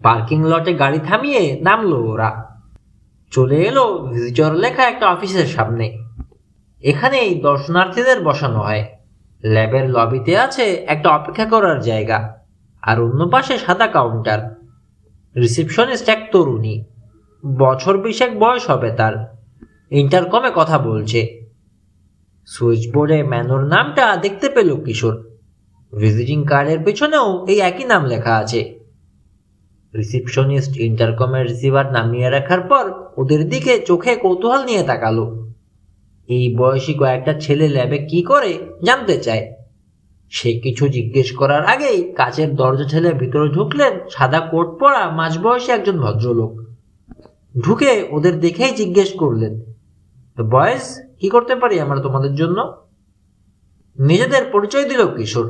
Parking লটে গাড়ি থামিয়ে নামলো ওরা। চলে এলো ভিজিটর লেখা একটা অফিসের সামনে। এখানেই দর্শনার্থীদের বসানো হয়। ল্যাবের লবিতে আছে একটা অপেক্ষা করার জায়গা, আর অন্য পাশে সাদা কাউন্টার। রিসেপশনিস্ট এক তরুণী, বছর 20 বয়স হবে তার। ইন্টারকমে কথা বলছে। সুইচ বোর্ডে ম্যানোর নামটা দেখতে পেল কিশোর। ভিজিটিং কার্ডের পেছনেও এই একই নাম লেখা আছে। রিসেপশনিস্ট ইন্টারকমের রিসিভার নামিয়ে রাখার পর ওদের দিকে চোখে কৌতূহল নিয়ে তাকালো। এই বয়সী কয়েকটা ছেলে ল্যাবে কি করে জানতে চায়। সে কিছু জিজ্ঞেস করার আগেই কাচের দরজা ঠেলে ভিতরে ঢুকলেন সাদা কোট পরা মাঝবয়সী একজন ভদ্রলোক। ঢুকে ওদের দেখেই জিজ্ঞেস করলেন, বয়েজ, কি করতে পারি আমরা তোমাদের জন্য? নিজেদের পরিচয় দিল কিশোর।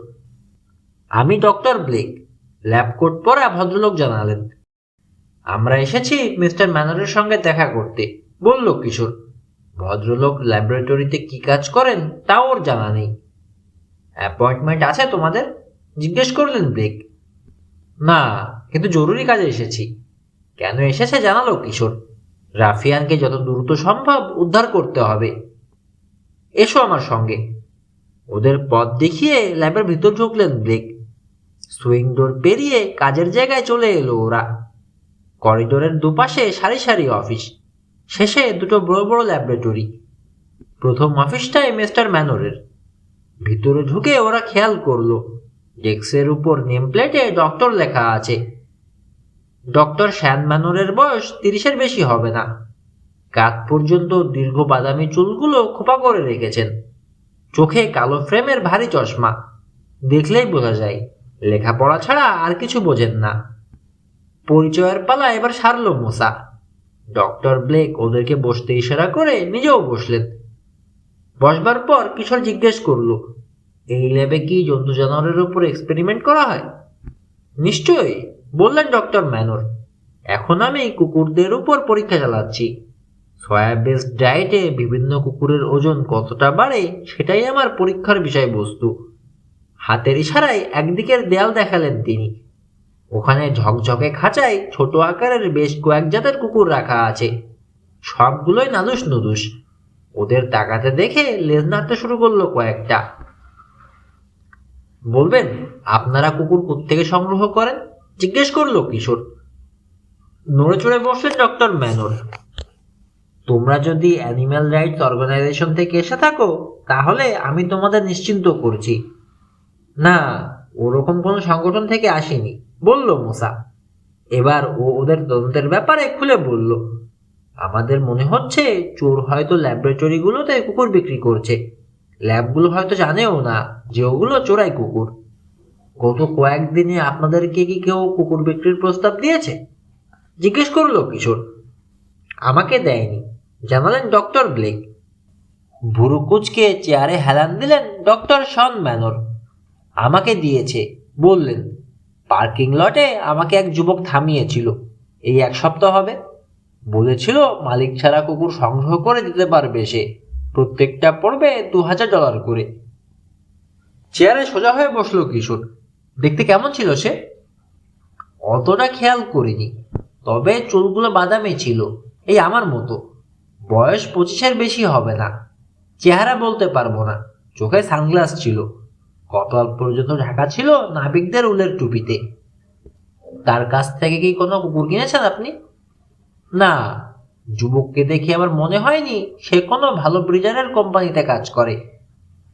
আমি ডক্টর ব্লেক, ল্যাব কোট পরা ভদ্রলোক জানালেন। আমরা এসেছি মিস্টার ম্যানরের সঙ্গে দেখা করতে, বলল কিশোর। ভদ্রলোক ল্যাবরেটরিতে কি কাজ করেন তা ওর জানা নেই। অ্যাপয়েন্টমেন্ট আছে তোমাদের? জিজ্ঞেস করলেন ব্লেক। না, কিন্তু জরুরি কাজে এসেছি। কেন এসেছে জানালো কিশোর। রাফিয়ানকে যত দ্রুত সম্ভব উদ্ধার করতে হবে। এসো আমার সঙ্গে। ওদের পথ দেখিয়ে ল্যাবের ভিতর ঢুকলেন ব্লেক। সুইং ডোর পেরিয়ে কাজের জায়গায় চলে এলো ওরা। করিডোরের দুপাশে সারি সারি অফিস, শেষে দুটো বড় বড় ল্যাবরেটরি। প্রথম অফিসটাই মিস্টার ম্যানোরের। ভিতরে ঢুকে ওরা খেয়াল করলো ডেস্কের উপর নেম প্লেটে ডক্টর লেখা আছে। ডক্টর শ্যান ম্যানোরের বয়স 30-এর বেশি হবে না। কাঁধ পর্যন্ত দীর্ঘ বাদামি চুলগুলো খোপা করে রেখেছেন। চোখে কালো ফ্রেমের ভারী চশমা, দেখলেই বোঝা যায় লেখাপড়া ছাড়া আর কিছু বোঝেন না। পরিচয়ের পালা এবার সারল মোসা। ডক্টর ব্লেক ওদেরকে বসতে ইশারা করে নিজেও বসলেন। বসবার পর কিশোর জিজ্ঞেস করলো, এই ল্যাবে কি জন্তু জানোয়ারের উপর এক্সপেরিমেন্ট করা হয়? নিশ্চয়ই, বললেন ডক্টর ম্যানোর। এখন আমি কুকুরদের উপর পরীক্ষা চালাচ্ছি। সয়া বেসড ডায়েটে বিভিন্ন কুকুরের ওজন কতটা বাড়ে সেটাই আমার পরীক্ষার বিষয়বস্তু। হাতের ইশারায় একদিকের দেয়াল দেখালেন তিনি। ওখানে ঝকঝকে খাঁচায় ছোট আকারের বেশ কয়েক জাতের কুকুর রাখা আছে। সবগুলোই নাদুস নুদুস। ওদের তাকাতে দেখে লেজ নাড়তে শুরু করলো কয়েকটা। বলবেন আপনারা কুকুর কোত্থেকে সংগ্রহ করেন? জিজ্ঞেস করলো কিশোর। নড়ে চড়ে বসলেন ডক্টর ম্যানোর। তোমরা যদি অ্যানিম্যাল রাইটস অর্গানাইজেশন থেকে এসে থাকো তাহলে আমি তোমাদের নিশ্চিন্ত করছি। না, ওরকম কোনো সংগঠন থেকে আসেনি, বলল মোসা। এবার ও ওদের তদন্তের ব্যাপারে খুলে বলল। আমাদের মনে হচ্ছে চোর হয়তো ল্যাবরেটরিগুলোতে কুকুর বিক্রি করছে। ল্যাবগুলো হয়তো জানেও না যে ওগুলো চোরাই কুকুর। গত কয়েকদিনে আপনাদেরকে কি কেউ কুকুর বিক্রির প্রস্তাব দিয়েছে? জিজ্ঞেস করলো কিশোর। আমাকে দেয়নি, জানালেন ডক্টর ব্লেক। ভুরু কুচকে চেয়ারে হেলান দিলেন ডক্টর শন ম্যানোর। আমাকে দিয়েছে, বললেন। পার্কিং লটে আমাকে এক যুবক থামিয়েছিল এই 1 সপ্তাহ হবে। বলেছিল মালিক ছাড়া কুকুর সংগ্রহ করে দিতে পারবে সে। প্রত্যেকটা পড়বে $2000 করে। চেয়ারে সোজা হয়ে বসলো কিশোর। দেখতে কেমন ছিল সে? অতটা খেয়াল করিনি, তবে চুলগুলো বাদামি ছিল, এই আমার মতো। বয়স 25-এর বেশি হবে না। চেহারা বলতে পারবো না। চোখে সানগ্লাস ছিল, কপাল পর্যন্ত ঢাকা ছিল নাবিকদের উলের টুপিতে। তার কাছ থেকে কি কোনো কুকুর কিনেছেন আপনি? না, যুবককে দেখে আমার মনে হয়নি সে কোনো ভালো ব্রিডারের কোম্পানিতে কাজ করে।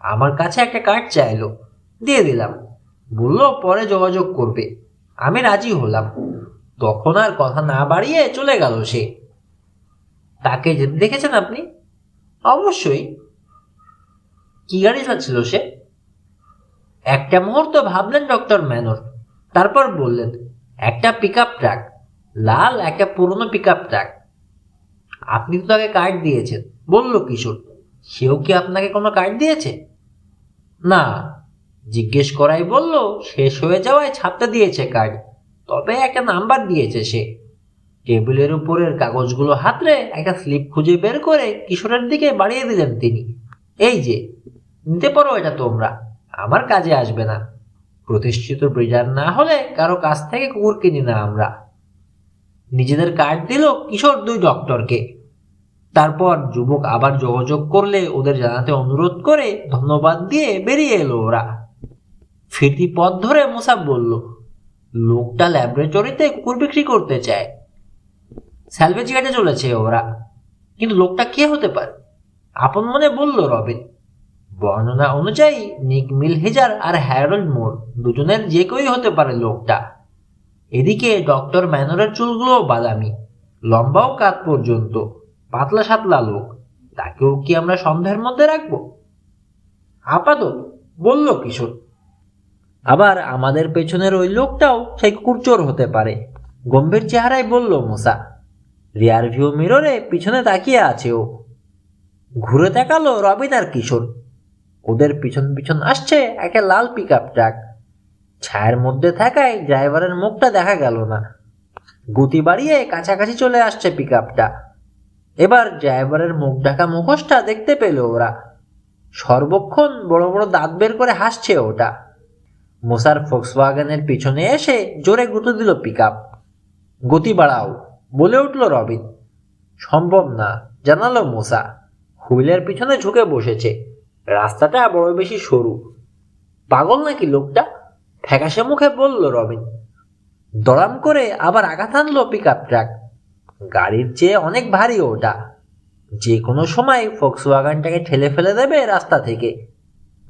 আমার কাছে একটা কার্ড চাইলো, দিয়ে দিলাম। বললো পরে যোগাযোগ করবে। আমি রাজি হলাম। তখন আর কথা না বাড়িয়ে চলে গেল সে। তাকে যেতে দেখেছেন আপনি? অবশ্যই। কি গাড়ি চাচ্ছিল সে? একটা মুহূর্ত ভাবলেন ডক্টর ম্যানোর, তারপর বললেন, একটা পিকআপ ট্রাক, লাল একটা পুরনো পিকআপ ট্রাক। আপনি তো তাকে কার্ড দিয়েছেন, বলল কিশোর। সেও কি আপনাকে কোনো কার্ড দিয়েছে? না, জিজ্ঞেস করাই বলল শেষ হয়ে যাওয়ায় ছাপতে দিয়েছে কার্ড, তবে একটা নাম্বার দিয়েছে সে। টেবিলের উপরের কাগজগুলো হাতড়ে একটা স্লিপ খুঁজে বের করে কিশোরের দিকে বাড়িয়ে দিলেন তিনি। এই যে, নিতে পারো এটা তোমরা, আমার কাজে আসবে না। প্রতিষ্ঠিত ব্রিডার না হলে কারো কাছ থেকে কুকুর কিনি না আমরা। নিজেদের কার্ড দিল কিশোর দুই ডক্টরকে। তারপর যুবক আবার যোগাযোগ করলে ওদের জানাতে অনুরোধ করে ধন্যবাদ দিয়ে বেরিয়ে এলো ওরা। ফিরতি পথ ধরে মুসাব বলল, লোকটা ল্যাবরেটরিতে কুকুর বিক্রি করতে চায়। স্যালভেজ ইয়ার্ডে চলেছে ওরা, কিন্তু লোকটা কে হতে পারে? আপন মনে বলল রবিন। বর্ণনা অনুযায়ী নিক মিলহেজার আর হ্যারল্ড মোর দুজনের যে কেউই হতে পারে লোকটা। এদিকে ডক্টর ম্যানরের চুলগুলো বাদামি, লম্বাও কাঁধ পর্যন্ত, পাতলা সাতলা লোক। তাকেও কি আমরা সন্দেহের মধ্যে রাখবো? আপাতত, বলল কিশোর। আবার আমাদের পেছনের ওই লোকটাও সেই কুকুর চোর হতে পারে, গম্ভীর চেহারায় বলল মুসা। রিয়ার ভিউ মিররে পিছনে তাকিয়ে আছে ও। ঘুরে তাকালো রবিন আর কিশোর। ওদের পিছন পিছন আসছে একটা লাল পিক আপ ট্রাক। ছায়ার মধ্যে থাকায় ড্রাইভারের মুখটা দেখা গেল না। গতি বাড়িয়ে কাছাকাছি চলে আসছে পিক আপটা। এবার ড্রাইভারের মুখ ঢাকা মুখোশটা দেখতে পেল ওরা। সর্বক্ষণ বড় বড় দাঁত বের করে হাসছে ওটা। মুসার ফোক্সওয়াগনের পিছনে এসে জোরে গুঁতো দিল পিক আপ। গতি বাড়াও, বলে উঠল রবিন। সম্ভব না, জানালো মুসা। হুইলের পিছনে ঝুঁকে বসেছে। রাস্তাটা বড় বেশি সরু। পাগল নাকি লোকটা? ফ্যাকাশে মুখে বলল রবিন। দড়াম করে আবার আঘাত আনলো পিক আপ ট্রাক। গাড়ির চেয়ে অনেক ভারী ওটা। যে কোনো সময় ফোক্সওয়াগনটাকে ঠেলে ফেলে দেবে রাস্তা থেকে।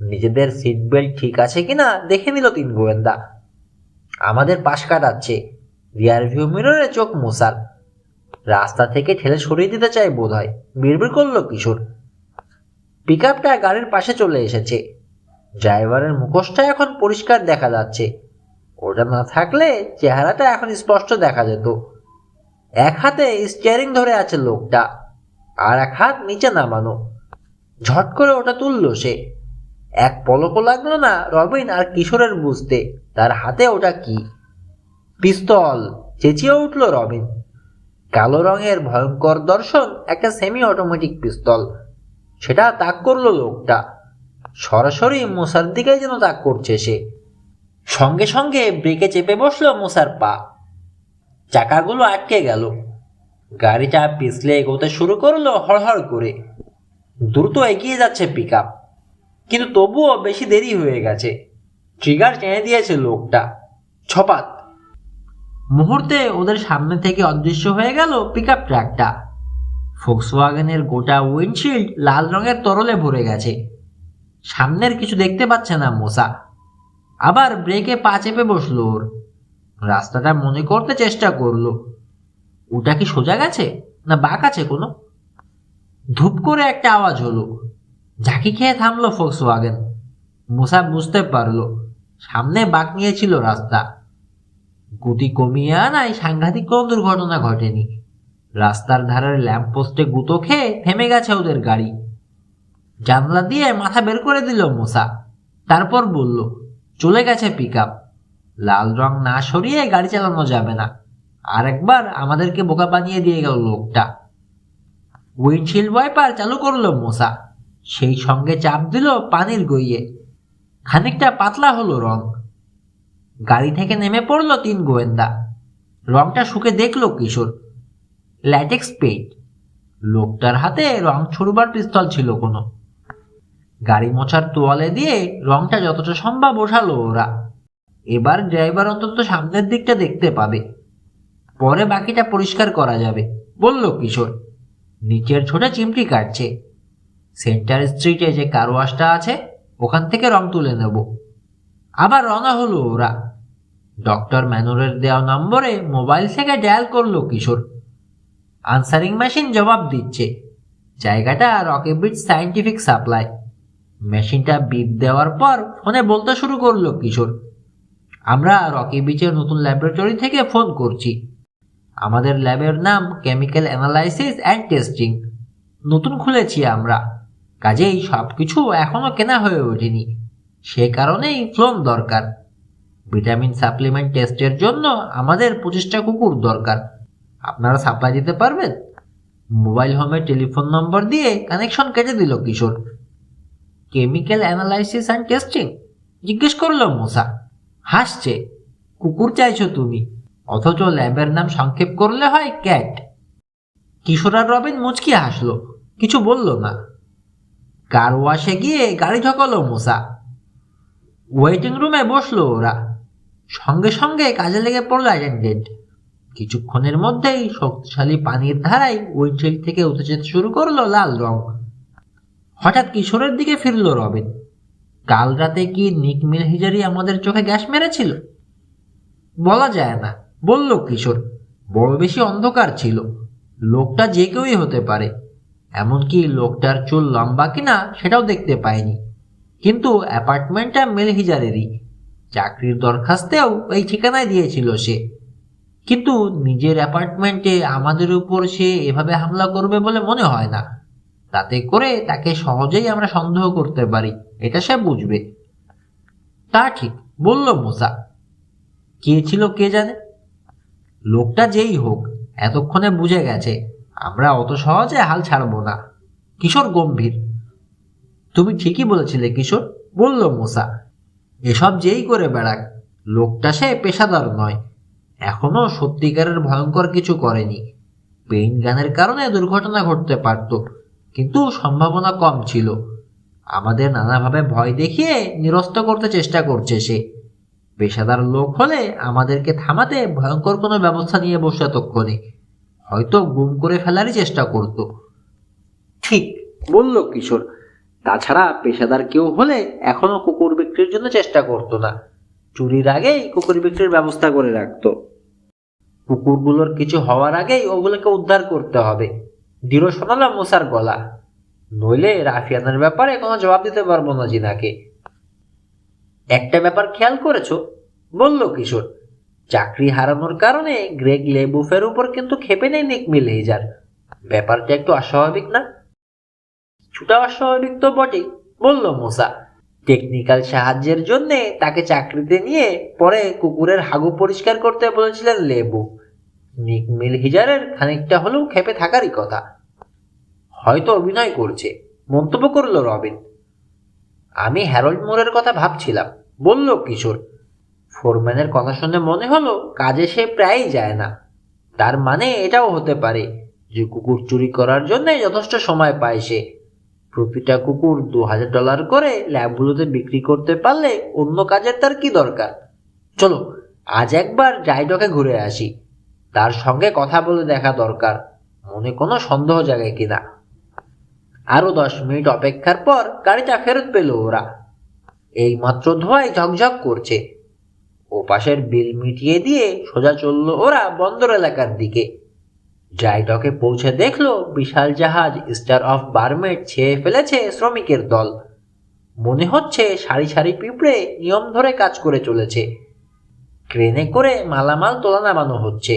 নিজেদের সিট বেল্ট ঠিক আছে কিনা দেখে নিল তিন গোয়েন্দা। আমাদের পাশ কাটাচ্ছে। রিয়ার ভিউ মিররে চোখ মুসার। রাস্তা থেকে ঠেলে সরিয়ে দিতে চায় বোধ হয়, বিড়বিড় করলো কিশোর। পিক আপটা গাড়ির পাশে চলে এসেছে। ড্রাইভারের মুখোশটা এখন পরিষ্কার দেখা যাচ্ছে। ওটা না থাকলে চেহারাটা এখন স্পষ্ট দেখা যেত। এক হাতে স্টিয়ারিং ধরে আছে লোকটা, আর এক হাত নিচে নামানো। ঝট করে ওটা তুলল সে। এক পলকও লাগলো না রবিন আর কিশোরের বুঝতে তার হাতে ওটা কি। পিস্তল, চেঁচিয়ে উঠল রবিন। কালো রঙের ভয়ঙ্কর দর্শন একটা সেমি অটোমেটিক পিস্তল। সেটা তাক করলো লোকটা। সরাসরি মুসার দিকেই যেন তাক করছে সে। সঙ্গে সঙ্গে ব্রেকে চেপে বসলো মুসার পা। চাকাগুলো আটকে গেল। গাড়িটা পিছলে এগোতে শুরু করলো হড়হড় করে। দ্রুত এগিয়ে যাচ্ছে পিক আপ, কিন্তু তবুও বেশি দেরি হয়ে গেছে। ট্রিগার টেনে দিয়েছে লোকটা। ছপাত! মুহূর্তে ওদের সামনে থেকে অদৃশ্য হয়ে গেল পিক আপ ট্রাকটা। ফোক্সওয়াগনের গোটা উইন্ডশিল্ড লাল রঙের তরলে ভরে গেছে। সামনের কিছু দেখতে পাচ্ছে না মোসা। আবার ব্রেকে পা চেপে বসলো ওর। রাস্তাটা মনে করতে চেষ্টা করলো। ওটা কি সোজা গেছে না বাঁক আছে কোনো? ধূপ করে একটা আওয়াজ হলো। ঝাঁকি খেয়ে থামলো ফোক্সওয়াগন। মুসা বুঝতে পারলো সামনে বাঁক নিয়েছিল রাস্তা। গতি কমিয়ে আনায় সাংঘাতিক কোনো দুর্ঘটনা ঘটেনি। রাস্তার ধারের ল্যাম্পপোস্টে গুঁতো খেয়ে থেমে গেছে ওদের গাড়ি। জানলা দিয়ে মাথা বের করে দিল মুসা। তারপর বলল, চলে গেছে পিক আপ। লাল রং না সরিয়ে গাড়ি চালানো যাবে না। আর একবার আমাদেরকে বোকা বানিয়ে দিয়ে গেল লোকটা। উইন্ডশিল্ড ওয়াইপার চালু করলো মুসা। সেই সঙ্গে চাপ দিল পানির গইয়ে। খানিকটা পাতলা হলো রং। গাড়ি থেকে নেমে পড়লো তিন গোয়েন্দা। রংটা শুকে দেখলো কিশোর। Latex paint. লোকটার হাতে রং ছুড়বার পিস্তল ছিল কোনো। গাড়ি মোছার তোয়ালে দিয়ে রংটা যতটা সম্ভব বসালো ওরা। এবার ড্রাইভার অন্তত সামনের দিকটা দেখতে পাবে, পরে বাকিটা পরিষ্কার করা যাবে, বলল কিশোর। নিচের ছোটে চিমটি কাটছে। সেন্টার স্ট্রিটে যে কারওয়াশটা আছে ওখান থেকে রং তুলে নেব। আবার রওনা হলো ওরা। ডক্টর ম্যানোরের দেওয়া নম্বরে মোবাইল থেকে ডায়াল করলো কিশোর। আনসারিং মেশিন জবাব দিচ্ছে। জায়গাটা রকি বিচ সায়েন্টিফিক সাপ্লাই। মেশিনটা বিপ দেওয়ার পর ফোনে বলতে শুরু করলো কিশোর, আমরা রকি বিচের নতুন ল্যাবরেটরি থেকে ফোন করছি। আমাদের ল্যাবের নাম কেমিক্যাল অ্যানালাইসিস অ্যান্ড টেস্টিং। নতুন খুলেছি আমরা, কাজেই সবকিছু এখনো কেনা হয়ে ওঠেনি। সে কারণেই ফোন দরকার। ভিটামিন সাপ্লিমেন্ট টেস্টের জন্য আমাদের 25টা কুকুর দরকার। আপনারা সাপ্লাই দিতে পারবেন? মোবাইল হোমের টেলিফোন নম্বর দিয়ে কানেকশন কেটে দিল Kishore. Chemical analysis and testing? জিজ্ঞেস করলো মুসা। হাসছে। কুকুর চাইছো তুমি? অথচ ল্যাবের নাম সংক্ষেপ করলে হয় ক্যাট। কিশোর আর রবিন মুচকি হাসলো, কিছু বলল না। কার ওয়াশে গিয়ে গাড়ি ঢকালো মোসা। ওয়েটিং রুমে বসলো ওরা। সঙ্গে সঙ্গে কাজে লেগে পড়লো অ্যাটেন্ডেন্ট। কিছুক্ষণের মধ্যেই শক্তিশালী পানির ধারায় উইন্ডশিল্ড থেকে উঠে যেতে শুরু করলো লাল রং। হঠাৎ কিশোরের দিকে ফিরল রবিন। কাল রাতে কি নিক মিলহিজারি আমাদের চোখে গ্যাস মেরেছিল? বলা যায় না, বলল কিশোর। বড় বেশি অন্ধকার ছিল, লোকটা যে কেউই হতে পারে। এমনকি লোকটার চুল লম্বা কিনা সেটাও দেখতে পায়নি। কিন্তু অ্যাপার্টমেন্টটা মিলহিজারেরই। চাকরির দরখাস্তেও এই ঠিকানায় দিয়েছিল সে। কিন্তু নিজের অ্যাপার্টমেন্টে আমাদের উপর সে এভাবে হামলা করবে বলে মনে হয় না। তাতে করে তাকে সহজেই আমরা সন্দেহ করতে পারি, এটা সে বুঝবে। তা ঠিক, বলল মোসা। কে ছিল কে জানে। লোকটা যেই হোক, এতক্ষণে বুঝে গেছে আমরা অত সহজে হাল ছাড়ব না। কিশোর গম্ভীর। তুমি ঠিকই বলেছিলে কিশোর, বলল মোসা। এসব যেই করে বেড়াক, লোকটা সে পেশাদার নয়। এখনো সত্যিকারের ভয়ঙ্কর কিছু করেনি। পেইন গানের কারণে দুর্ঘটনা ঘটতে পারত, কিন্তু সম্ভাবনা কম ছিল। আমাদের নানাভাবে ভয় দেখিয়ে নিরস্ত করতে চেষ্টা করছে সে। পেশাদার লোক হলে আমাদেরকে থামাতে ভয়ঙ্কর কোনো ব্যবস্থা নিয়ে বসে এতক্ষণে, হয়তো গুম করে ফেলারই চেষ্টা করত। ঠিক, বলল কিশোর। তাছাড়া পেশাদার কেউ হলে এখনো কুকুর বিক্রির জন্য চেষ্টা করতো না। চুরির আগেই কুকুর বিক্রির ব্যবস্থা করে রাখতো। কুকুরগুলোর কিছু হওয়ার আগেই ওগুলোকে উদ্ধার করতে হবে, দৃঢ় শোনালো মোসার গলা। নইলে রাফিয়ানের ব্যাপারে কোনো জবাব দিতে পারবো না জিনাকে। একটা ব্যাপার খেয়াল করেছো, বলল কিশোর। চাকরি হারানোর কারণে গ্রেগ লেবুফের উপর কিন্তু ক্ষেপে নেই নিক মিলহিজার। ব্যাপারটা একটু অস্বাভাবিক না? কিছুটা অস্বাভাবিক তো বটেই, বলল মোসা। টেকনিক্যাল সাহায্যের জন্য তাকে চাকরিতে নিয়ে পরে কুকুরের হাগু পরিষ্কার করতে বলেছিলেন লেবু। নিক মিলহিজারের খানিকটা হলেও ক্ষেপে থাকারই কথা। হয়তো অভিনয় করছে, মন্তব্য করল রবিন। আমি হ্যারল্ড মুরের কথা ভাবছিলাম, বলল কিশোর। ফোরম্যানের কথা শুনে মনে হলো কাজে সে প্রায়ই যায় না। তার মানে এটাও হতে পারে যে কুকুর চুরি করার জন্য যথেষ্ট সময় পায় সে। প্রতিটা কুকুর $2000 করে ল্যাবগুলোতে বিক্রি করতে পারলে অন্য কাজের তার কি দরকার। চলো আজ একবার জাইডকে ঘুরে আসি, তার সঙ্গে কথা বলে দেখা দরকার, মনে কোনো সন্দেহ জাগে কিনা। আরো 10 মিনিট অপেক্ষার পর গাড়িটা ফেরত পেল ওরা। এইমাত্র ধোঁয়ায় ঝকঝক করছে। ও পাশের বিল মিটিয়ে দিয়ে সোজা চলল ওরা বন্দর এলাকার দিকে। ড্রাইডকে পৌঁছে দেখলো বিশাল জাহাজ স্টার অফ বারমেট ছেয়ে ফেলেছে শ্রমিকের দল। মনে হচ্ছে সারি সারি পিঁপড়ে নিয়ম ধরে কাজ করে চলেছে। ক্রেনে করে মালামাল তোলা নামানো হচ্ছে।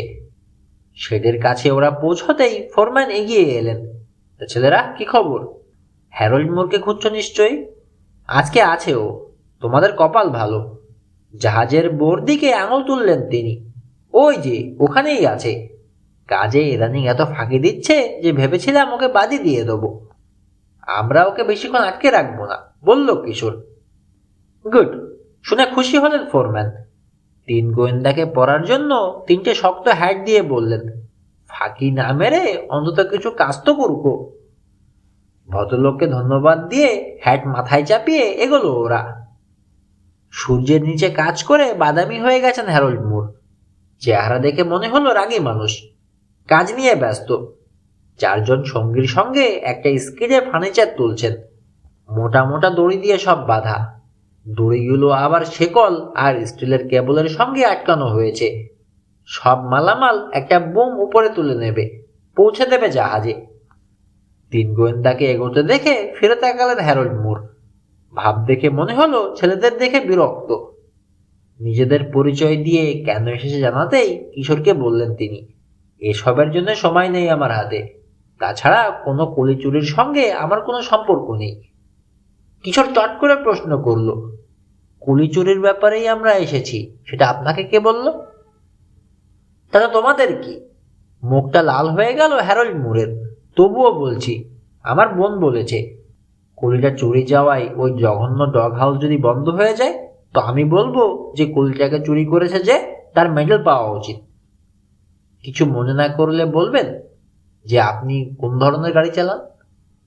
শেডের কাছে ওরা পৌঁছতেই ফোরম্যান এগিয়ে এলেন। ছেলেরা, কি খবর? হ্যারল্ড মুরকে খুঁজছো নিশ্চয়ই। আজকে আছে ও, তোমাদের কপাল ভালো। জাহাজের বোর দিকে আঙুল তুললেন তিনি। ওই যে ওখানেই আছে। কাজে ইদানিং এত ফাঁকি দিচ্ছে যে ভেবেছিলাম ওকে বাদই দিয়ে দেবো। আমরা ওকে বেশিক্ষণ আটকে রাখবো না, বলল কিশোর। গুড, শুনে খুশি হলেন ফোরম্যান। 3 গোয়েন্দাকে পড়ার জন্য 3টে শক্ত হ্যাট দিয়ে বললেন, ফাঁকি না মেরে অন্তত কিছু কাজ তো করবো। ভদ্রলোককে ধন্যবাদ দিয়ে হ্যাট মাথায় চাপিয়ে এগোলো ওরা। সূর্যের নিচে কাজ করে বাদামি হয়ে গেছেন হ্যারল্ড মুর। চেহারা দেখে মনে হলো রাগী মানুষ, কাজ নিয়ে ব্যস্ত। 4 জন সঙ্গীর সঙ্গে একটা স্কিডে ফার্নিচার তুলছেন। মোটা মোটা দড়ি দিয়ে সব বাঁধা। দড়িগুলো আবার শেকল আর স্টিলের কেবলের সঙ্গে আটকানো হয়েছে। সব মালামাল একটা বুম উপরে তুলে নেবে, পৌঁছে দেবে জাহাজে। 3 গোয়েন্দাকে এগোতে দেখে ফিরে তাকালেন হ্যারল্ড মুর। ভাব দেখে মনে হলো ছেলেদের দেখে বিরক্ত। নিজেদের পরিচয় দিয়ে কেন এসেছে জানাতেই কিশোরকে বললেন তিনি, এসবের জন্য সময় নেই আমার হাতে। তাছাড়া কোনো কলি চুরির সঙ্গে আমার কোনো সম্পর্ক নেই। কিশোর চট করে প্রশ্ন করল, কলি চুরির ব্যাপারেই আমরা এসেছি, সেটা আপনাকে কে বলল? তাহলে তোমাদের কি? মুখটা লাল হয়ে গেল হ্যারল্ড মুরের। তবুও বলছি, আমার বোন বলেছে কলিটা চুরি যাওয়ায় ওই জঘন্য ডগ হাউস যদি বন্ধ হয়ে যায়, তো আমি বলবো যে কলিটাকে চুরি করেছে যে তার মেডেল পাওয়া উচিত। কিছু মনে না করলে বলবেন যে আপনি কোন ধরনের গাড়ি চালান?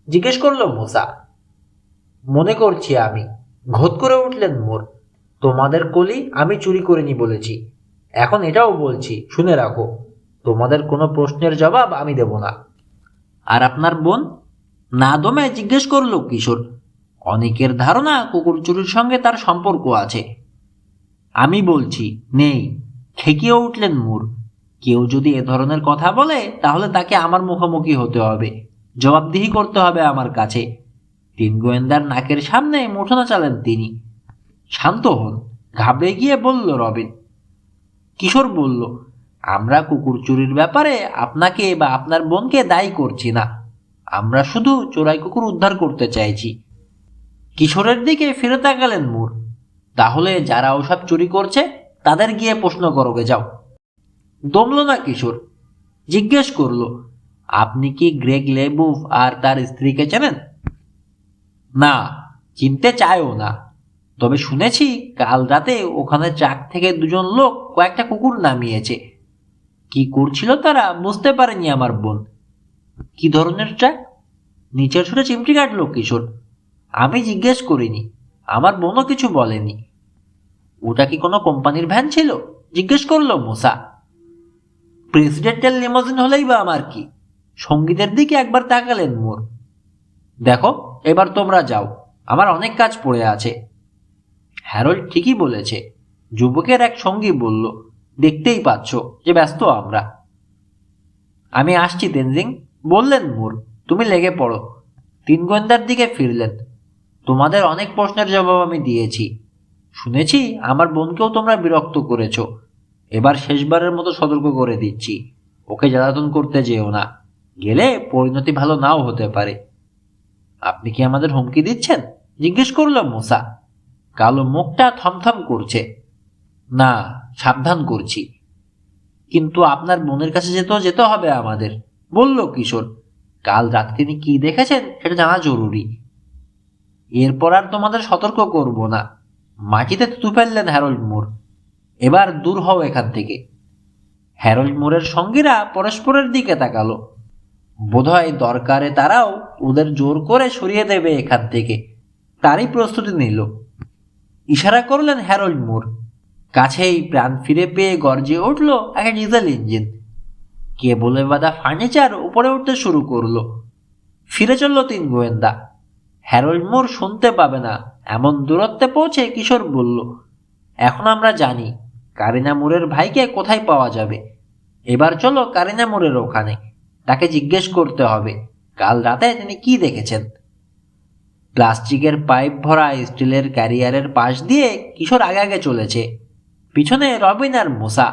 জিজ্ঞেস করলো মোসা। মনে করছি আমি। ঘোত করে উঠলেন মোর। তোমাদের কলি আমি চুরি করিনি বলেছি, এখন এটাও বলছি, শুনে রাখো, তোমাদের কোনো প্রশ্নের জবাব আমি দেব না। আর আপনার বোন? না দমে জিজ্ঞেস করলো কিশোর। অনেকের ধারণা কুকুর চুরির সঙ্গে তার সম্পর্ক আছে। আমি বলছি নেই। খেকিয়ে উঠলেন মুর। কেউ যদি এ ধরনের কথা বলে তাহলে তাকে আমার মুখোমুখি হতে হবে, জবাবদিহি করতে হবে আমার কাছে। তিন গোয়েন্দার নাকের সামনে মুঠো নাচালেন তিনি। শান্ত হন, ঘাবড়ে গিয়ে বলল রবিন। কিশোর বলল, আমরা কুকুর চুরির ব্যাপারে আপনাকে বা আপনার বোনকে দায়ী করছি না, আমরা শুধু চোরাই কুকুর উদ্ধার করতে চাইছি। কিশোরের দিকে ফিরে তাকালেন মুর। তাহলে যারা ওসব চুরি করছে তাদের গিয়ে প্রশ্ন করোগে যাও। দমল না কিশোর, জিজ্ঞেস করল, আপনি কি গ্রেগ লেবুফ আর তার স্ত্রীকে চেনেন? না, চিনতে চায়ও না, তবে শুনেছি কাল রাতে ওখানে ট্রাক থেকে দুজন লোক কয়েকটা কুকুর নামিয়েছে। কি করছিল তারা বুঝতে পারেনি আমার বোন। কি ধরনের ট্রাক? নিচের সুরে চিমটি কাটলো কিশোর। আমি জিজ্ঞেস করিনি, আমার বোনও কিছু বলেনি। ওটা কি কোনো কোম্পানির ভ্যান ছিল? জিজ্ঞেস করলো মোসা। প্রেসিডেন্টাল লিমোজিন হলেই বা আমার কি? সঙ্গীতের দিকে একবার তাকালেন মোর। দেখো, এবার তোমরা যাও, আমার অনেক কাজ পড়ে আছে। হ্যারল্ড ঠিকই বলেছে, যুবকের এক সঙ্গী বলল। দেখতেই পাচ্ছ যে ব্যস্ত আমরা। আমি আসছি তেনজিং, বললেন মুর। তুমি লেগে পড়ো। তিন গোয়েন্দার দিকে ফিরলেন। তোমাদের অনেক প্রশ্নের জবাব আমি দিয়েছি। শুনেছি আমার বোনকেও তোমরা বিরক্ত করেছ। এবার শেষবারের মতো সতর্ক করে দিচ্ছি, ওকে জ্বালাতন করতে যেও না, গেলে পরিণতি ভালো নাও হতে পারে। আপনি কি আমাদের হুমকি দিচ্ছেন? জিজ্ঞেস করলো মোসা। কালো মুখটা থমথম করছে। না, সাবধান করছি। কিন্তু আপনার বোনের কাছে যেতে হবে আমাদের, বলল কিশোর। কাল রাতে তিনি কি দেখেছেন সেটা জানা জরুরি। এরপর আর তোমাদের সতর্ক করব না। মাটিতে থুতু ফেললেন হ্যারল্ড মুর। এবার দূর হও এখান থেকে। হ্যারল্ড মুরের সঙ্গীরা পরস্পরের দিকে তাকালো। বোধহয় দরকারে তারাও ওদের জোর করে সরিয়ে দেবে এখান থেকে, তারই প্রস্তুতি নিল। ইশারা করলেন হ্যারল্ড মুর। কাছেই প্রাণ ফিরে পেয়ে গর্জে উঠল একটা ডিজেল ইঞ্জিন। কেবলে বাঁধা ফার্নিচার উপরে উঠতে শুরু করলো। ফিরে চলল তিন গোয়েন্দা। হ্যারল্ড মুর শুনতে পাবে না এমন দূরত্বে পৌঁছে কিশোর বলল, এখন আমরা জানি কারিনা মুরের ভাইকে কোথায় পাওয়া যাবে। এবার চলো কারিনা মুরের ওখানে, তাকে জিজ্ঞেস করতে হবে কাল রাতে তিনি কি দেখেছেন। প্লাস্টিকের পাইপ ভরা স্টিলের ক্যারিয়ারের পাশ দিয়ে কিশোর আগে আগে চলেছে। পিছনে রবিন আর মোসা।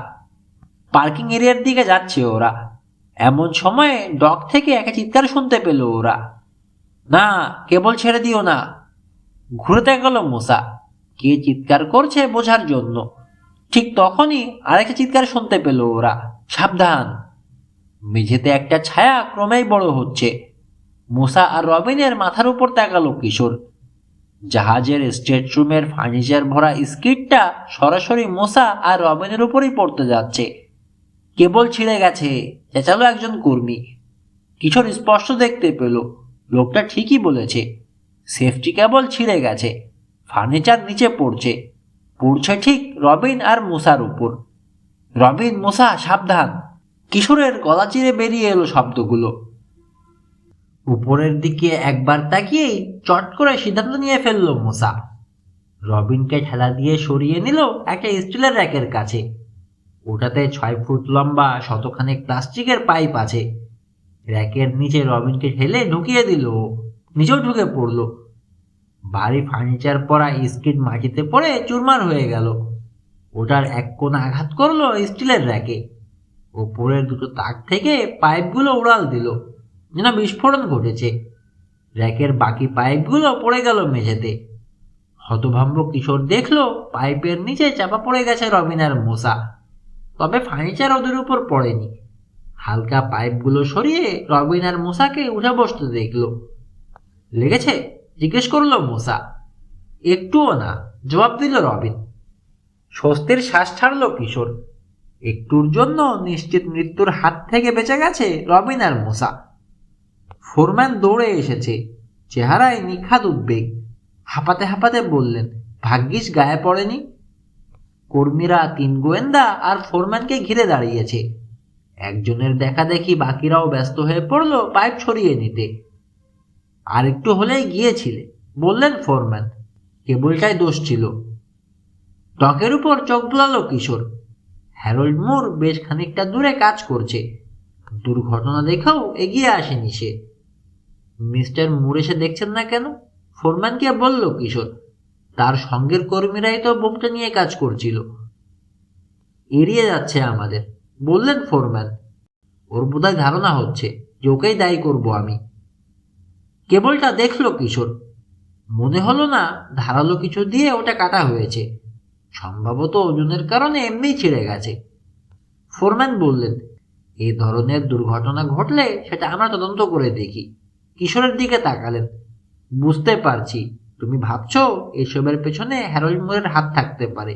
পার্কিং এরিয়ার দিকে যাচ্ছে ওরা। এমন সময়ে ডক থেকে একটা চিৎকার শুনতে পেল ওরা। না, কেবল ছেড়ে দিও না। ঘুরে তাকালো মোসা, কে চিৎকার করছে বোঝার জন্য। ঠিক তখনই আরেকটা চিৎকার শুনতে পেল ওরা। সাবধান! মেঝেতে একটা ছায়া ক্রমেই বড় হচ্ছে। মোসা আর রবিনের মাথার উপর তাকালো কিশোর। জাহাজের স্টেটরুমের ফার্নিচার ভরা স্কিটটা সরাসরি মোসা আর রবিনের উপরই পড়তে যাচ্ছে। কেবল ছিঁড়ে গেছে, চেঁচালো একজন কর্মী। কিশোর স্পষ্ট দেখতে পেল লোকটা ঠিকই বলেছে। সেফটি কেবল ছিঁড়ে গেছে, ফার্নিচার নিচে পড়ছে, পড়ছে ঠিক রবিন আর মোসার উপর। রবিন, মোসা, সাবধান! কিশোরের গলা চিরে বেরিয়ে এলো শব্দগুলো। উপরের দিকে একবার তাকিয়েই চট করে সিদ্ধান্ত নিয়ে ফেলল মোসা। রবিনকে ঠেলা দিয়ে সরিয়ে নিল একটা স্টিলের র্যাকের কাছে। ওটাতে 6 ফুট লম্বা শতখানেক প্লাস্টিকের পাইপ আছে। র্যাকের নিচে রবিনকে ঠেলে ঢুকিয়ে দিল, নিচেও ঢুকে পড়ল। ভারী ফার্নিচার পরা স্কিড মাটিতে পড়ে চুরমার হয়ে গেল। ওটার এক কোণা আঘাত করলো স্টিলের র্যাকে। ওপরের দুটো তাক থেকে পাইপগুলো উড়াল দিল, যেন বিস্ফোরণ ঘটেছে। র্যাকের বাকি পাইপগুলো পড়ে গেল মেঝেতে। হতভম্ব কিশোর দেখলো পাইপের নিচে চাপা পড়ে গেছে রবিন আর মোসা, তবে ফার্নিচার ওদের উপর পড়েনি। হালকা পাইপগুলো সরিয়ে রবিন আর মোসাকে উঠে বসতে দেখলো। লেগেছে? জিজ্ঞেস করলো মোসা। একটুও না, জবাব দিল রবিন। স্বস্তির শ্বাস ছাড়ল কিশোর। একটুর জন্য নিশ্চিত মৃত্যুর হাত থেকে বেঁচে গেছে রবিন আর মোসা। ফোরম্যান দৌড়ে এসেছে, চেহারায় নিখাদ উদ্বেগ। হাঁপাতে হাঁপাতে বললেন, ভাগ্যিস গায়ে পড়েনি। কর্মীরা 3 গোয়েন্দা আর ফোরম্যানকে ঘিরে দাঁড়িয়েছে। একজনের দেখা দেখি বাকিরাও ব্যস্ত হয়ে পড়ল পাইপ ছড়িয়ে নিতে। আর একটু হলেই গিয়েছিলে, বললেন ফোরম্যান। কেবলটাই দোষ ছিল। টকের উপর চোখ বোলালো কিশোর। হ্যারল্ড মুর বেশ খানিকটা দূরে কাজ করছে। দুর্ঘটনা দেখেও এগিয়ে আসেনি সে। মিস্টার মুর এসে দেখছেন না কেন? ফোরম্যানকে বলল কিশোর। তার সঙ্গের কর্মীরাই তো বোমটা নিয়ে কাজ করছিল। এড়িয়ে যাচ্ছে আমাদের, বললেন ফোরম্যান। ওর বোধহয় ধারণা হচ্ছে যে ওকেই দায়ী করবো আমি। কেবলটা দেখলো কিশোর। মনে হলো না ধারালো কিছু দিয়ে ওটা কাটা হয়েছে। সম্ভবত ওজনের কারণে এমনিই ছিঁড়ে গেছে। ফোরম্যান বললেন, এই ধরনের দুর্ঘটনা ঘটলে সেটা আমরা তদন্ত করে দেখি। কিশোরের দিকে তাকালেন। বুঝতে পারছি তুমি ভাবছো এসবের পেছনে হ্যারল্ড মুরের হাত থাকতে পারে।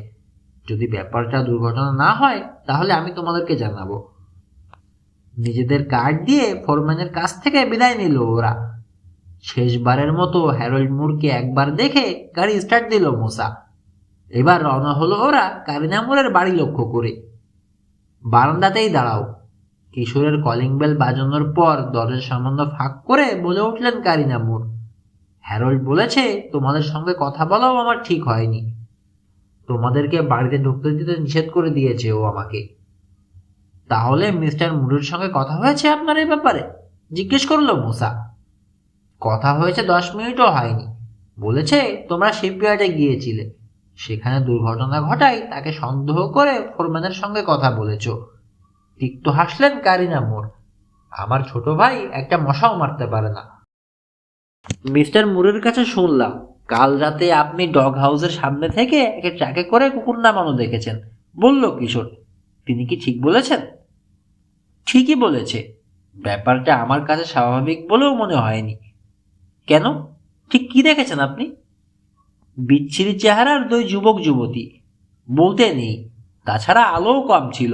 যদি ব্যাপারটা দুর্ঘটনা না হয় তাহলে আমি তোমাদেরকে জানাবো। নিজেদের কার্ড দিয়ে ফোরম্যানের কাছ থেকে বিদায় নিল ওরা। শেষবারের মতো হ্যারল্ড মুরকে একবার দেখে গাড়ি স্টার্ট দিল মোসা। এবার রওনা হলো ওরা কারিনা মুরের বাড়ি লক্ষ্য করে। বারান্দাতেই দাঁড়াও। কিশোরের কলিং বেল বাজানোর পর দরজা সামান্য ফাঁক করে বলে উঠলেন কারিনা মুর, হ্যারল্ড বলেছে তোমাদের সঙ্গে কথা বলাও আমার ঠিক হয়নি। তোমাদেরকে বাড়িতে ঢুকতে দিতে নিষেধ করে দিয়েছে ও আমাকে। তাহলে মিস্টার মুরের সঙ্গে কথা হয়েছে আপনার এই ব্যাপারে? জিজ্ঞেস করলো মোসা। কথা হয়েছে 10 মিনিটও হয়নি। বলেছে তোমরা শিপইয়ার্ডে গিয়েছিলে, সেখানে দুর্ঘটনা ঘটায় তাকে সন্দেহ করে ফোরম্যানের সঙ্গে কথা বলেছ। তিক্ত হাসলেন কারিনা মুর। আমার ছোট ভাই একটা মশাও মারতে পারে না। মিস্টার মুরের কাছে শুনলাম কাল রাতে আপনি ডগ হাউসের সামনে থেকে একটা ট্রাকে করে কুকুর নামানো দেখেছেন, বলল কিশোর। তিনি কি ঠিক বলেছেন? ঠিকই বলেছে। ব্যাপারটা আমার কাছে স্বাভাবিক বলেও মনে হয়নি। কেন? ঠিক কি দেখেছেন আপনি? বিচ্ছিরি চেহারার 2 যুবক যুবতী। বলতে নেই, তাছাড়া আলোও কম ছিল,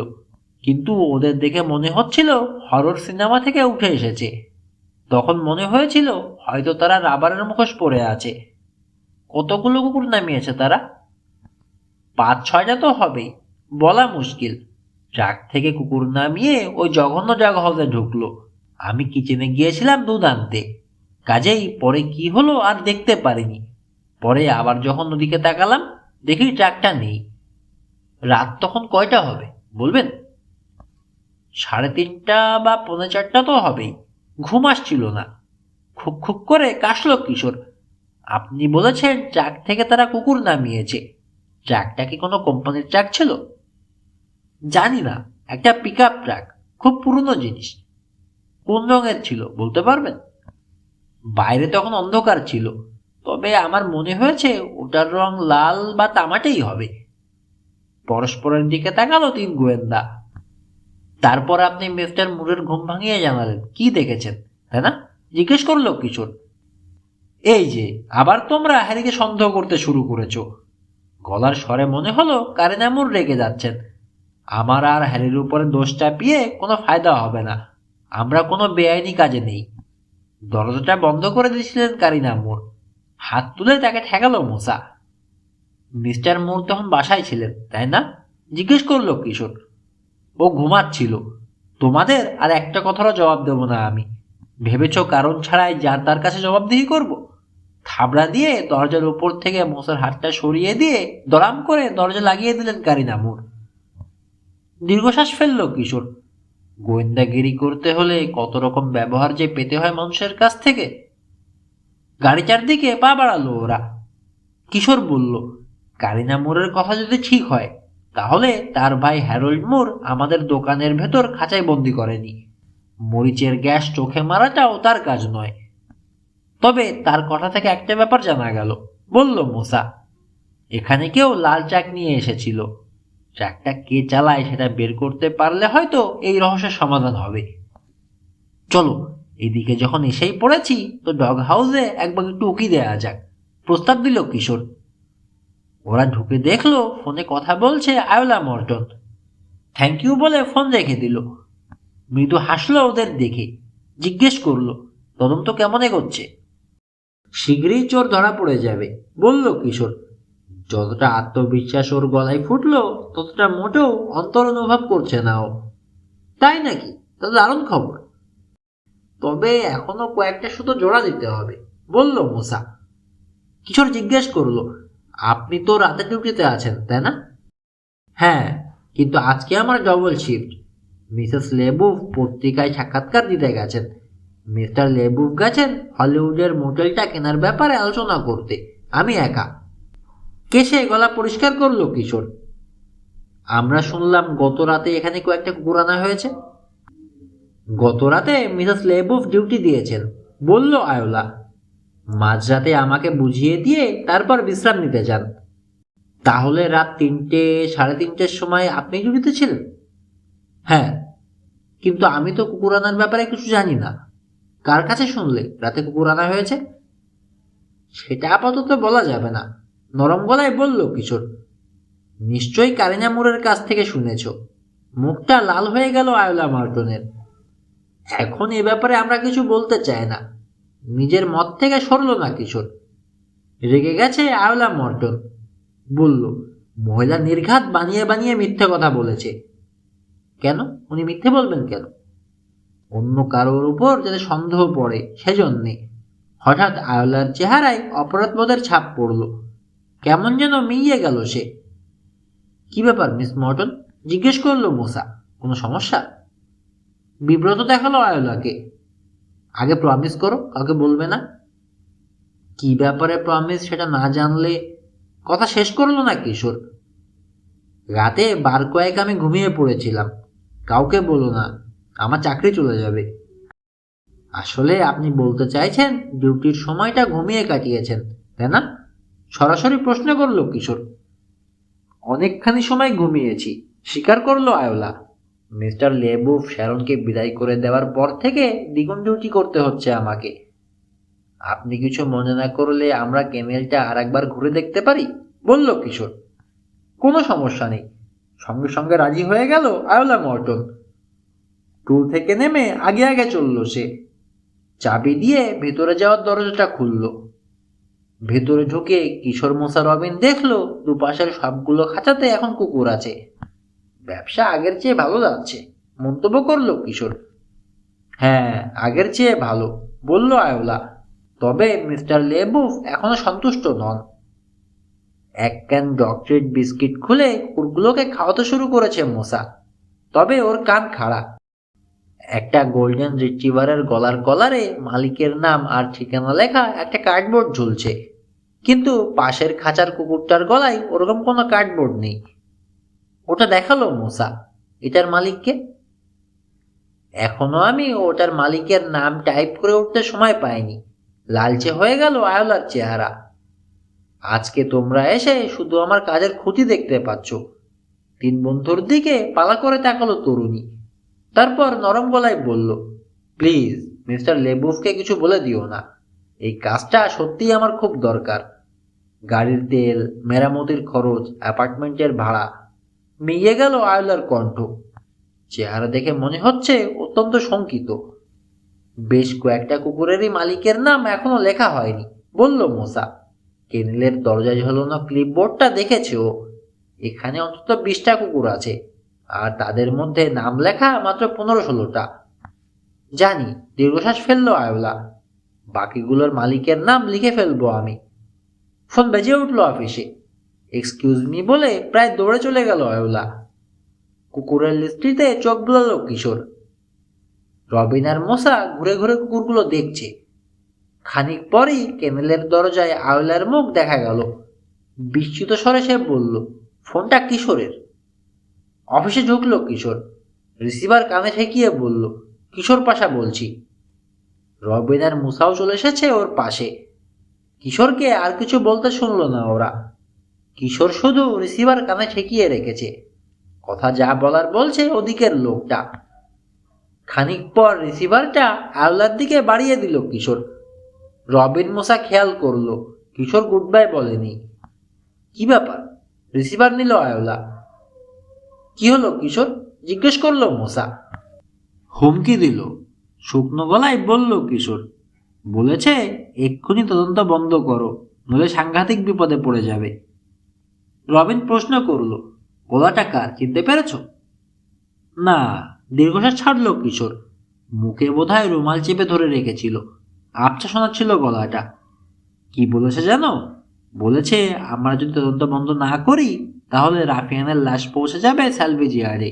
কিন্তু ওদের দেখে মনে হচ্ছিল হরর সিনেমা থেকে উঠে এসেছে। তখন মনে হয়েছিল হয়তো তারা রাবারের মুখোশ পরে আছে। কতগুলো কুকুর নামিয়েছে তারা? 5-6টা তো হবেই, বলা মুশকিল। ট্রাক থেকে কুকুর নামিয়ে ওই জঘন্য জাগ হাউসে ঢুকলো। আমি কিচেনে গিয়েছিলাম দুধ আনতে, কাজেই পরে কি হলো আর দেখতে পারিনি। পরে আবার যখন ওদিকে তাকালাম দেখি ট্রাকটা নেই। রাত তখন কয়টা হবে বলবেন? 3:30 বা 4:45 তো হবেই। ঘুম আসছিল না। খুব খুব করে কাশলো কিশোর। আপনি বলেছেন ট্রাক থেকে তারা কুকুর নামিয়েছে। ট্রাকটা কি কোনো কোম্পানির ট্রাক ছিল? জানি না, একটা পিকআপ ট্রাক, খুব পুরনো জিনিস। কোন রঙের ছিল বলতে পারবেন? বাইরে তখন অন্ধকার ছিল, তবে আমার মনে হয়েছে ওটার রং লাল বা তামাটেই হবে। পরস্পরের দিকে তাকালো 3 গোয়েন্দা। তারপর আপনি মিস্টার মুরের ঘুম ভাঙিয়ে জানালেন কি দেখেছেন, তাই না? জিজ্ঞেস করলো কিশোর। এই যে আবার তোমরা হ্যারিকে সন্দেহ করতে শুরু করেছো। গলার স্বরে মনে হলো কারিনা মুর রেগে যাচ্ছেন। আমার আর হ্যারির উপরে দোষ চাপিয়ে কোনো ফায়দা হবে না। আমরা কোনো বেআইনি কাজে নেই। দরজাটা বন্ধ করে দিয়েছিলেন কারিনা মুর। হাত তুলে তাকে ঠেকালো মোসা। মিস্টার মুর তখন বাসায় ছিলেন, তাই না? জিজ্ঞেস করলো কিশোর। ও ঘুমাচ্ছিল। তোমাদের আর একটা কথারও জবাব দেব না আমি। ভেবেছ কারণ ছাড়াই যার তার কাছে জবাবদিহি করব? থাবড়া দিয়ে দরজার উপর থেকে মোসার হাতটা সরিয়ে দিয়ে দরাম করে দরজা লাগিয়ে দিলেন কারিনা মুর। দীর্ঘশ্বাস ফেলল কিশোর। গোয়েন্দাগিরি করতে হলে কত রকম ব্যবহার যে পেতে হয় মানুষের কাছ থেকে। গাড়ি চারদিকে পা বাড়ালো ওরা। কিশোর বলল, কারিনা মুরের কথা যদি ঠিক হয় তাহলে তার ভাই হ্যারল্ড মুর আমাদের দোকানের ভেতর খাঁচায় বন্দি করেনি। মরিচের গ্যাস চোখে মারাটাও তার কাজ নয়। তবে তার কথা থেকে একটা ব্যাপার জানা গেল, বলল মোসা। এখানে কেউ লাল ট্রাক নিয়ে এসেছিল। ট্রাকটা কে চালায় সেটা বের করতে পারলে হয়তো এই রহস্যের সমাধান হবে। চলো, এদিকে যখন এসেই পড়েছি তো ডগ হাউসে একবার একটু উকি দেয়া যাক, প্রস্তাব দিল কিশোর। ওরা ঢুকে দেখলো ফোনে কথা বলছে আয়োলা মর্টন। থ্যাংক ইউ বলে ফোন রেখে দিল। মৃদু হাসলো ওদের দেখে, জিজ্ঞেস করলো তদন্ত কেমন এগোচ্ছে। শীঘ্রই চোর ধরা পড়ে যাবে, বলল কিশোর। যতটা আত্মবিশ্বাস ওর গলায় ফুটলো ততটা মোটেও অন্তর অনুভব করছে না ও। তাই নাকি? তা দারুণ খবর। তবে এখনো কয়েকটা শুধু জোড়া দিতে হবে, বলল মুসা। কিশোর জিজ্ঞেস করলো, আপনি তো রাতে ডিউটিতে আছেন তাই না? হ্যাঁ, কিন্তু আজকে আমার ডবল শিফট। মিসেস লেবুফ পত্রিকায় সাক্ষাৎকার দিতে গেছেন। মিস্টার লেবুফ গেছেন হলিউডের মোটেলটা কেনার ব্যাপারে আলোচনা করতে। আমি একা। কেসে গলা পরিষ্কার করলো কিশোর। আমরা শুনলাম গত রাতে এখানে কয়েকটা কুকুর আনা হয়েছে। গত রাতে মিসেস লেবুফ ডিউটি দিয়েছেন, বলল আয়োলা। মাঝরাতে আমাকে বুঝিয়ে দিয়ে তারপর বিশ্রাম নিতে যান। তাহলে রাত 3টে, 3:30-র সময় আপনি ডিউটিতে ছিলেন? হ্যাঁ, কিন্তু আমি তো কুকুর আনার ব্যাপারে কিছু জানি না। কার কাছে শুনলে রাতে কুকুর আনা হয়েছে? সেটা আপাতত বলা যাবে না, নরম গলায় বলল কিশোর। নিশ্চয়ই কারিনা মুরের কাছ থেকে শুনেছ। মুখটা লাল হয়ে গেল আয়োলা মার্টনের। এখন এ ব্যাপারে আমরা কিছু বলতে চাই না। নিজের মত থেকে সরল না কিশোর। রেগে গেছে আয়োলা মর্টন। বলল, মহিলা নির্ঘাত বানিয়ে বানিয়ে মিথ্যে কথা বলেছে। কেন? উনি মিথ্যে বলবেন কেন? অন্য কারোর উপর যাতে সন্দেহ পড়ে সেজন্যে। হঠাৎ আয়োলার চেহারায় অপরাধবোধের ছাপ পড়ল। কেমন যেন মিইয়ে গেল সে। কি ব্যাপার মিস মর্টন? জিজ্ঞেস করলো মুসা। কোনো সমস্যা? বিব্রত দেখালো আয়োলাকে। আগে প্রমিস করো কাউকে বলবে না। কি ব্যাপারে প্রমিস সেটা না জানলে। কথা শেষ করলো না কিশোর। রাতে বার কয়েক আমি ঘুমিয়ে পড়েছিলাম। কাউকে বলো না, আমার চাকরি চলে যাবে। আসলে আপনি বলতে চাইছেন ডিউটির সময়টা ঘুমিয়ে কাটিয়েছেন তাই না? সরাসরি প্রশ্ন করলো কিশোর। অনেকখানি সময় ঘুমিয়েছি, স্বীকার করলো আয়োলা। মিস্টার লেবুফ শ্যারনকে বিদায় করে দেওয়ার পর থেকে দ্বিগুণ ডিউটি করতে হচ্ছে আমাকে। আপনি কিছু মনে না করলে আমরা কেনেলটা আর একবার ঘুরে দেখতে পারি, বলল কিশোর। কোনো সমস্যা নেই, সঙ্গে সঙ্গে রাজি হয়ে গেল আয়োলা মর্টন। টুল থেকে নেমে আগে আগে চলল সে। চাবি দিয়ে ভেতরে যাওয়ার দরজাটা খুলল। ভেতরে ঢুকে কিশোর মুসা রবিন দেখলো দুপাশের সবগুলো খাঁচাতে এখন কুকুর আছে। ব্যবসা আগের চেয়ে ভালো যাচ্ছে, মন্তব্য করলো কিশোর। হ্যাঁ, আগের চেয়ে ভালো, বলল আয়োলা। তবে মিস্টার লেবুফ এখনো সন্তুষ্ট নন। এক ক্যান ডক্টরেট বিস্কিট খুলে কুকুরগুলোকে খাওয়াতে শুরু করেছে মোসা। তবে ওর কান খাড়া। একটা গোল্ডেন রিট্রিভারের গলার কলারে মালিকের নাম আর ঠিকানা লেখা একটা কার্ডবোর্ড ঝুলছে, কিন্তু পাশের খাঁচার কুকুরটার গলায় ওরকম কোনো কার্ডবোর্ড নেই। ওটা দেখালো মোসা। এটার মালিককে? এখনো আমি ওটার মালিকের নাম টাইপ করে উঠতে সময় পাইনি। লালচে হয়ে গেল আয়োলার চেহারা। আজকে তোমরা এসে শুধু আমার কাজের ক্ষতি দেখতে পাচ্ছ। 3 বন্ধুর দিকে পালা করে তাকালো তরুণী। তারপর নরম গলায় বলল, প্লিজ মিস্টার লেবুফকে কিছু বলে দিও না। এই কাজটা সত্যিই আমার খুব দরকার। গাড়ির তেল, মেরামতির খরচ, অ্যাপার্টমেন্টের ভাড়া। মিইয়ে গেল আয়োলার কণ্ঠ। চেহারা দেখে মনে হচ্ছে অত্যন্ত শঙ্কিত। বেশ কয়েকটা কুকুরেরই মালিকের নাম এখনো লেখা হয়নি, বলল মোসা। কেনেলের দরজায় ঝোলানো ক্লিপবোর্ডটা দেখেছে ও। এখানে অন্তত 20টা কুকুর আছে, আর তাদের মধ্যে নাম লেখা মাত্র 15-16টা। জানি, দীর্ঘশ্বাস ফেললো আয়োলা। বাকিগুলোর মালিকের নাম লিখে ফেলবো আমি। ফোন বেজে উঠলো অফিসে। এক্সকিউজ মি বলে প্রায় দৌড়ে চলে গেল আয়োলা। কুকুরের লিস্টটিতে চোখ বুলালো কিশোর। রবিন আর মোসা ঘুরে ঘুরে কুকুরগুলো দেখছে। খানিক পরই কেনেলের দরজায় আয়োলার মুখ দেখা গেল। বিস্মিত স্বরে সে বলল, ফোনটা কিশোরের। অফিসে ঢুকলো কিশোর। রিসিভার কানে ঠেকিয়ে বলল, কিশোর পাশা বলছি। রবিন আর মুসাও চলে এসেছে ওর পাশে। কিশোরকে আর কিছু বলতে শুনলো না ওরা। কিশোর শুধু রিসিভার কানে ঠেকিয়ে রেখেছে। কথা যা বলার বলছে ওদিকের লোকটা। খানিক পর রিসিভারটা আয়োলার দিকে বাড়িয়ে দিল কিশোর। রবিন মুসা খেয়াল করলো কিশোর গুড বাই বলেনি। কি ব্যাপার? রিসিভার নিল আয়োলা। কি হলো কিশোর? জিজ্ঞেস করলো মোসা। হুমকি দিল, শুকনো গলায় বলল কিশোর। বলেছে এক্ষুনি তদন্ত বন্ধ করো, নইলে সাংঘাতিক বিপদে পড়ে যাবে। রবিন প্রশ্ন করল, গলাটা কার, চিনতে পেরেছ? না। দীর্ঘশ্বাস ছাড়ল কিশোর। মুখে বোধহয় রুমাল চেপে ধরে রেখেছিল, আবছা শোনাচ্ছিল গলাটা। কি বলেছে জানো? বলেছে আমরা যদি তদন্ত বন্ধ না করি তাহলে রাফিয়ানের লাশ পৌঁছে যাবে স্যালভেজ ইয়ার্ডে।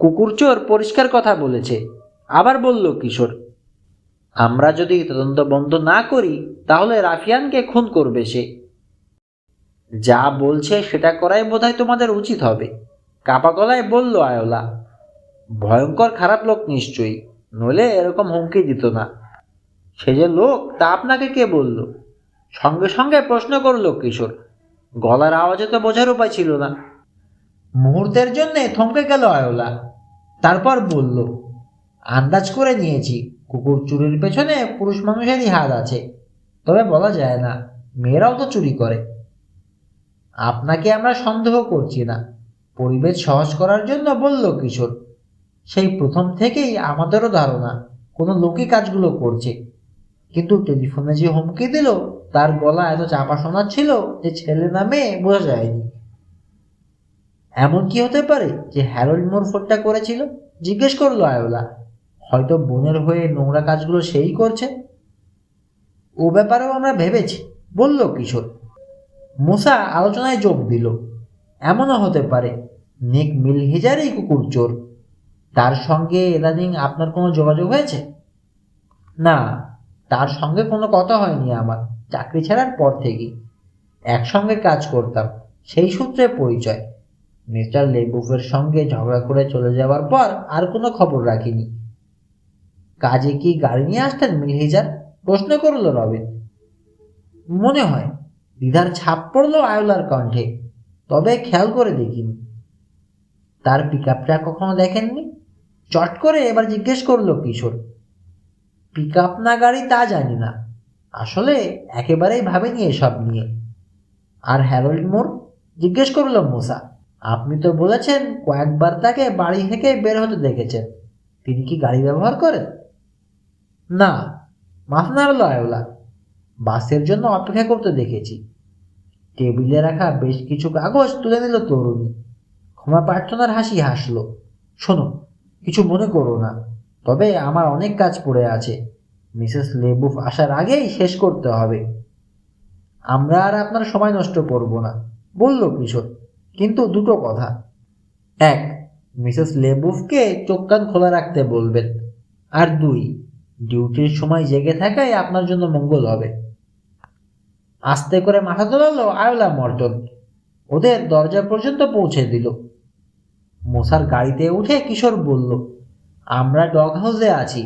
কুকুর চোর পরিষ্কার কথা বলেছে। আবার বলল কিশোর, আমরা যদি তদন্ত বন্ধ না করি তাহলে রাফিয়ানকে খুন করবে সে। যা বলছে সেটা করাই বোধহয় তোমাদের উচিত হবে, কাপা গলায় বলল আয়োলা। ভয়ঙ্কর খারাপ লোক নিশ্চয়ই, নইলে এরকম হুমকি দিত না। সে যে লোক তা আপনাকে কে বলল? সঙ্গে সঙ্গে প্রশ্ন করল কিশোর। গলার আওয়াজে তো বোঝার উপায় ছিল না। মুহূর্তের জন্যে থমকে গেল আয়োলা, তারপর বলল, আন্দাজ করে নিয়েছি কুকুর চুরির পেছনে পুরুষ মানুষেরই হাত আছে, তবে বলা যায় না, মেয়েরাও তো চুরি করে। আপনাকে আমরা সন্দেহ করছি না, পরিবেশ সহজ করার জন্য বলল কিশোর। সেই প্রথম থেকেই আমাদেরও ধারণা কোনো লোকই কাজগুলো করছে, কিন্তু টেলিফোনে যে হুমকি দিল তার গলা এত চাপা শোনাচ্ছিল যে ছেলে না মেয়ে বোঝা যায়নি। এমন কি হতে পারে যে হ্যারল্ড মোর ফোনটা করেছিল? জিজ্ঞেস করলো আয়োলা। হয়তো বোনের হয়ে নোংরা কাজগুলো সেই করছে। ও ব্যাপারেও আমরা ভেবেছি, বলল কিশোর। মুসা আলোচনায় যোগ দিল। এমনও হতে পারে নিক মিলহিজারই কুকুর চোর। তার সঙ্গে ইদানিং আপনার কোনো যোগাযোগ হয়েছে? না, তার সঙ্গে কোনো কথা হয়নি আমার চাকরি ছাড়ার পর থেকেই। একসঙ্গে কাজ করতাম, সেই সূত্রে পরিচয়। মিস্টার লেবুফের সঙ্গে ঝগড়া করে চলে যাওয়ার পর আর কোনো খবর রাখিনি। কাজে কি গাড়ি নিয়ে আসতেন মিলহিজার? প্রশ্ন করল রবিন। মনে হয়। দ্বিধার ছাপ পড়ল আয়োলার কণ্ঠে। তবে খেয়াল করে দেখিনি। তার পিক আপটা কখনো দেখেননি? চট করে এবার জিজ্ঞেস করলো কিশোর। পিক আপ না গাড়ি তা জানি না, আসলে একেবারেই ভাবেনি এসব নিয়ে। আর হ্যারল্ড মোর? জিজ্ঞেস করলো মোসা। আপনি তো বলেছেন কয়েকবার তাকে বাড়ি থেকে বের হতে দেখেছেন, তিনি কি গাড়ি ব্যবহার করেন? না। মাথা নাড়ল আয়োলা। বাসের জন্য অপেক্ষা করতে দেখেছি। টেবিলে রাখা বেশ কিছু কাগজ তুলে নিল তরুণী। ক্ষমা প্রার্থনার হাসি হাসলো। শোনো, কিছু মনে করো না, তবে আমার অনেক কাজ পড়ে আছে। মিসেস লেবুফ আসার আগেই শেষ করতে হবে। আমরা আর আপনার সময় নষ্ট করব না, বলল কিশোর। কিন্তু দুটো কথা। এক, মিসেস লেবুফকে চোখ কান খোলা রাখতে বলবেন। আর দুই, ডিউটির সময় জেগে থাকাই আপনার জন্য মঙ্গল হবে। আস্তে করে মাথা তোলালো আয়োলা মর্টন। ওদের দরজা পর্যন্ত পৌঁছে দিল। মোসার গাড়িতে উঠে কিশোর বলল, আমরা ডগ হাউসে আছি।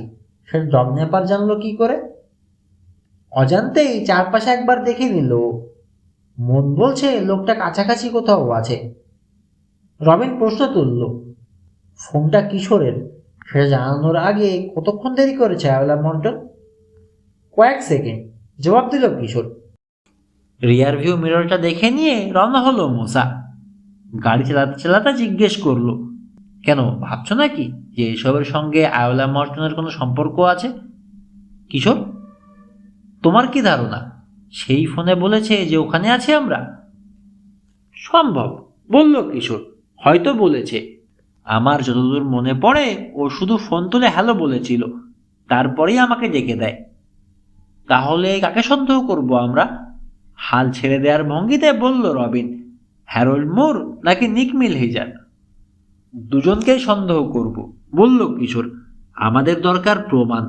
সে ডগ নেপার জানলো কি করে? অজান্তেই চারপাশে একবার দেখে নিল। মন বলছে লোকটা কাছাকাছি কোথাও আছে। রবিন প্রশ্ন তুলল, ফোনটা কিশোরের, সেটা জানানোর আগে কতক্ষণ দেরি করেছে আয়োলা মর্টন? কয়েক সেকেন্ড, জবাব দিল কিশোর। রিয়ার ভিউ মিররটা দেখে নিয়ে রওনা হলো মোসা। গাড়ি চালাতে চালাতে জিজ্ঞেস করলো, কেন, ভাবছো নাকি যে এসবের সঙ্গে আয়োলা মর্টনের কোনো সম্পর্ক আছে? কিশোর, তোমার কি ধারণা সেই ফোনে বলেছে যে ওখানে আছি আমরা? সম্ভব, বলল কিশোর, হয়তো বলেছে। আমার যতদূর মনে পড়ে ও শুধু ফোন তুলে হ্যালো বলেছিল, তারপরেই আমাকে ডেকে দেয়। তাহলে কাকে সন্দেহ করব আমরা? হাল ছেড়ে দেওয়ার ভঙ্গিতে বলল রবিন। হ্যারল্ড মোর নাকি নিক মিলহিজার? দুজনকেই সন্দেহ করব, বলল কিশোর। আমাদের দরকার প্রমাণ,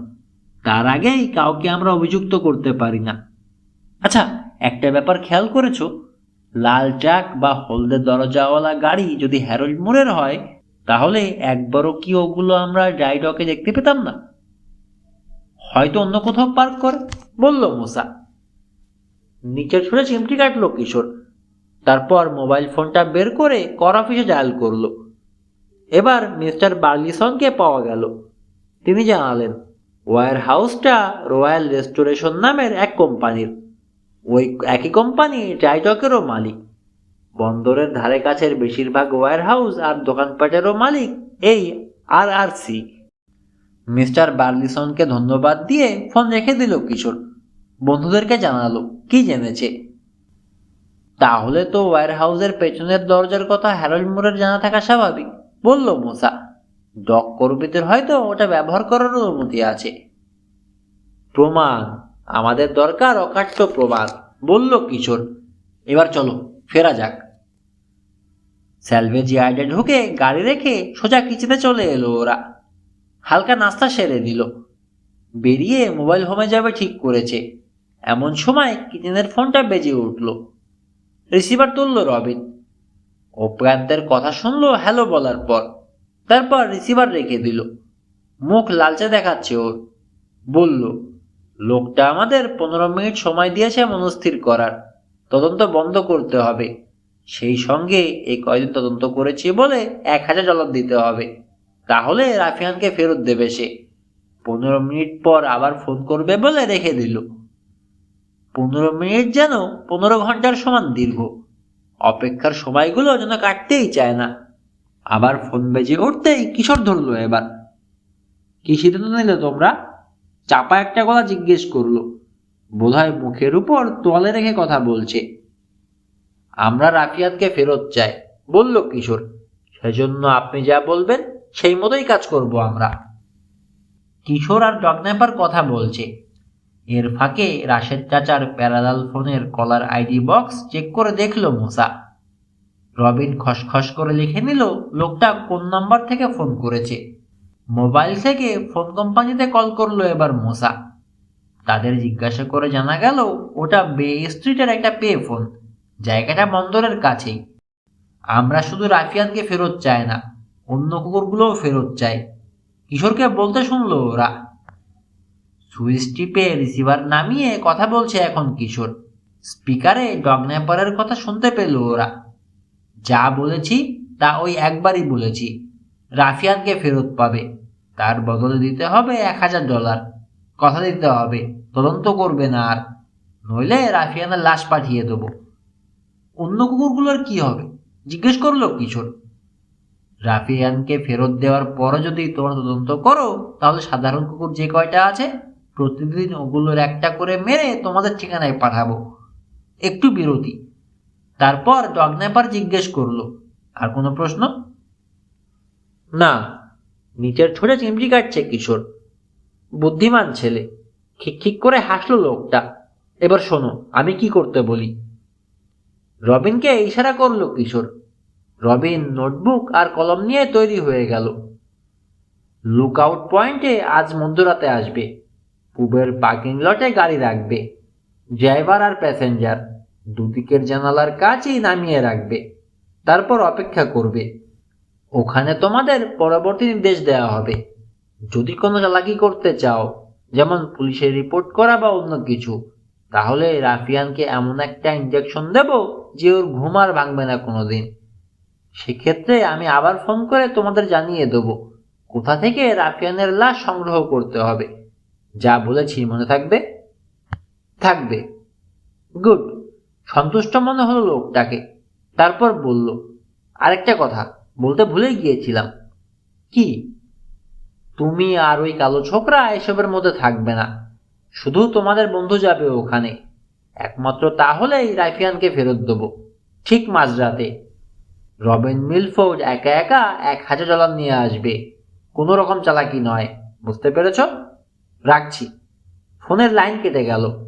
তার আগেই কাউকে আমরা অভিযুক্ত করতে পারি না। আচ্ছা, একটা ব্যাপার খেয়াল করেছো? লাল ট্রাক বা হলদে দরজাওয়ালা গাড়ি যদি হ্যারল্ড মোরের হয়, তাহলে একবারও কি ওগুলো আমরা ড্রাই ডকে দেখতে পেতাম না? হয়তো অন্য কোথাও পার্ক করে, বলল মোসা। নিচে ছুঁড়ে চিমটি কাটলো কিশোর। তারপর মোবাইল ফোনটা বের করে কর অফিসে ডায়াল করলো। এবার মিস্টার বার্লিসনকে পাওয়া গেল। তিনি জানালেন ওয়ার হাউসটা রয়্যাল রেস্টোরেশন নামের এক কোম্পানির। ওই একই কোম্পানি ড্রাইডকেরও মালিক। বন্দরের ধারে কাছের বেশিরভাগ ওয়ার হাউস আর দোকানপাটেরও মালিক এই RRC। মিস্টার বার্লিসনকে ধন্যবাদ দিয়ে ফোন রেখে দিল কিশোর। বন্ধুদেরকে জানালো কি জেনেছে। তাহলে তো ওয়্যার হাউসের পেছনের দরজার কথা হ্যারল্ড মুরের জানা থাকা স্বাভাবিক, বলল মোসা। ডক কর্মীদের হয়তো ওটা ব্যবহার করার অনুমতি আছে। প্রমাণ, আমাদের দরকার অকাট্য প্রমাণ, বলল কিশোর। এবার চলো ফেরা যাক। স্যালভেজ ইয়ার্ডে ঢুকে গাড়ি রেখে সোজা কিচেনে চলে এলো ওরা। হালকা নাস্তা সেরে দিল। বেরিয়ে মোবাইল হোমে যাবে ঠিক করেছে। এমন সময় কিচেনের ফোনটা বেজে উঠল। রিসিভার তুলল রবিন। অপ্রান্তের কথা শুনলো হ্যালো বলার পর। তারপর রিসিভার রেখে দিল। মুখ লালচে দেখাচ্ছে ওর। বলল, লোকটা আমাদের 15 মিনিট সময় দিয়েছে মনস্থির করার। তদন্ত বন্ধ করতে হবে। সেই সঙ্গে এই কয়দিন তদন্ত করেছি বলে $1000 দিতে হবে। তাহলে রাফিয়ানকে ফেরত দেবে সে। 15 মিনিট পর আবার ফোন করবে বলে রেখে দিল। 15 মিনিট যেন 15 ঘন্টার সমান দীর্ঘ। অপেক্ষার সময়গুলো যেন কাটতেই চায় না। আবার ফোন বেজে উঠতেই কিশোর ধরল এবার। কি সিদ্ধান্ত নিলে তোমরা? চাপা একটা গলা জিজ্ঞেস করলো। বোধহয় মুখের উপর তোয়ালে রেখে কথা বলছে। আমরা রাফিয়ানকে ফেরত চাই, বলল কিশোর। সেজন্য আপনি যা বলবেন সেই মতোই কাজ করব আমরা। কিশোর আর ডগন্যাপার কথা বলছে। এর ফাঁকে রাশেদ চাচার প্যারালাল ফোনের কলার আইডি বক্স চেক করে দেখল মোসা। রবিন খসখস করে লিখে নিল লোকটা কোন নাম্বার থেকে ফোন করেছে। মোবাইল থেকে ফোন কোম্পানিতে কল করলো এবার মোসা। তাদের জিজ্ঞাসা করে জানা গেল ওটা বে স্ট্রিটের একটা পে ফোন, জায়গাটা বন্দরের কাছেই। আমরা শুধু রাফিয়ানকে ফেরত চাই না, অন্য কুকুরগুলোও ফেরত চাই, কিশোরকে বলতে শুনলো ওরা। সুইচ টিপে রিসিভার নামিয়ে কথা বলছে এখন কিশোর। স্পিকারে ডগন্যাপারের কথা শুনতে পেল ওরা। যা বলেছি তা ওই একবারই বলেছি। রাফিয়ানকে ফেরত পাবে, তার বদলে দিতে হবে $1000। কথা দিতে হবে তদন্ত করবে না আর, নইলে রাফিয়ানের লাশ পাঠিয়ে দেবো। অন্য কুকুরগুলোর কি হবে জিজ্ঞেস করলো কিশোর। রাফিয়ানকে ফেরত দেওয়ার পরও যদি তোমরা তদন্ত করো, তাহলে সাধারণ কুকুর যে কয়টা আছে প্রতিদিন ওগুলোর একটা করে মেরে তোমাদের ঠিকানায় পাঠাবো। একটু বিরতি। তারপর ডগন্যাপার জিজ্ঞেস করলো, আর কোনো প্রশ্ন? না। নিচের ঠোঁটে চিমটি কাটছে কিশোর। বুদ্ধিমান ছেলে। খিক করে হাসলো লোকটা। এবার শোনো আমি কি করতে বলি। রবিনকে ইশারা করলো কিশোর। রবিন নোটবুক আর কলম নিয়ে তৈরি হয়ে গেল। লুক আউট পয়েন্টে আজ মধ্যরাতে আসবে। পূবের পার্কিং লটে গাড়ি রাখবে। ড্রাইভার আর প্যাসেঞ্জার দুদিকের জানালার কাছেই নামিয়ে রাখবে। তারপর অপেক্ষা করবে। ওখানে তোমাদের পরবর্তী নির্দেশ দেওয়া হবে। যদি কোনো চালাকি করতে চাও, যেমন পুলিশে রিপোর্ট করা বা অন্য কিছু, তাহলে রাফিয়ানকে এমন একটা ইনজেকশন দেব যে ওর ঘুম আর ভাঙবে না কোনোদিন। সেক্ষেত্রে আমি আবার ফোন করে তোমাদের জানিয়ে দেব কোথা থেকে রাফিয়ানের লাশ সংগ্রহ করতে হবে। যা বলেছি মনে থাকবে? থাকবে। গুড। সন্তুষ্ট মনে হলো লোকটাকে। তারপর বলল, আরেকটা কথা বলতে ভুলেই গিয়েছিলাম। কি? তুমি আর ওই কালো ছোকরা এসবের মধ্যে থাকবে না। শুধু তোমাদের বন্ধু যাবে ওখানে। একমাত্র তাহলেই রাফিয়ানকে ফেরত দেবো, ঠিক মাঝরাতে। রবিন মিলফোর্ড একা একা $1000 নিয়ে আসবে। কোনো রকম চালাকি নয়, বুঝতে পেরেছ? রাখছি। ফোনের লাইন কেটে গেল।